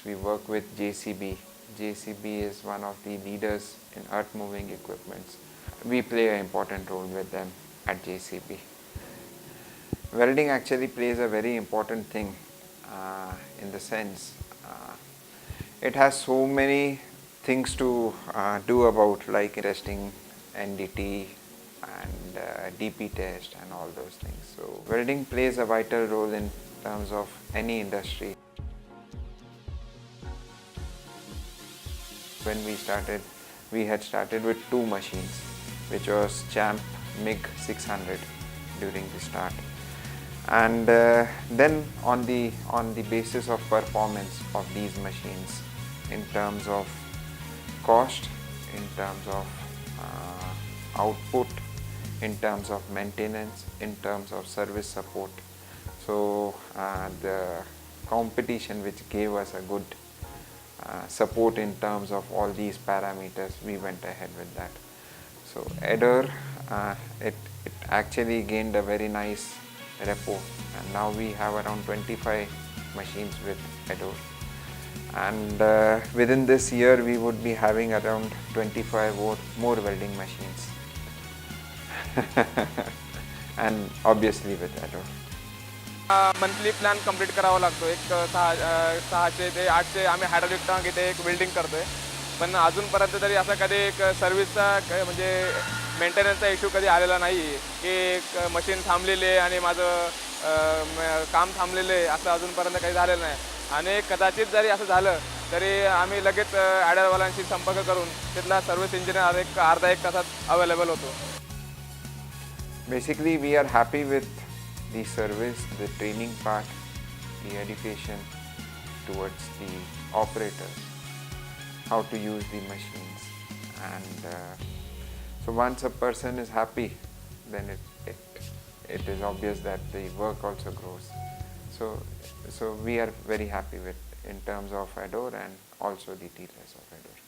we work with JCB. JCB is one of the leaders in earth moving equipments. We play an important role with them at JCB. Welding actually plays a very important thing in the sense it has so many things to do about, like testing NDT and DP test and all those things. So welding plays a vital role in terms of any industry. When we had started with 2 machines, which was Champ MiG 600 during the start, and then on the basis of performance of these machines, in terms of cost, in terms of output, in terms of maintenance, in terms of service support. So the competition which gave us a good support in terms of all these parameters, we went ahead with that. So Ador, it actually gained a very nice repo, and now we have around 25 machines with Ador, and within this year we would be having around 25 more welding machines and obviously with Ador. Monthly plan complete करावा लागतो. एक 600 ते 800 आम्ही hydraulic tank इथे एक welding करतोय, पण अजूनपर्यंत तरी असा कधी एक सर्व्हिसचा म्हणजे मेंटेनन्सचा इश्यू कधी आलेला नाही की एक मशीन थांबलेली आहे आणि माझं काम थांबलेलं आहे, असं अजूनपर्यंत काही झालेलं नाही. आणि कदाचित जरी असं झालं तरी आम्ही लगेच ॲडरवाल्यांशी संपर्क करून तिथला सर्व्हिस इंजिनियर एक अर्धा एक तासात अवेलेबल होतो. Basically we are happy with the service, the training part, the education towards the operators, how to use the machines, and so once a person is happy, then it is obvious that the work also grows. So we are very happy with in terms of Ador and also the dealers of Ador.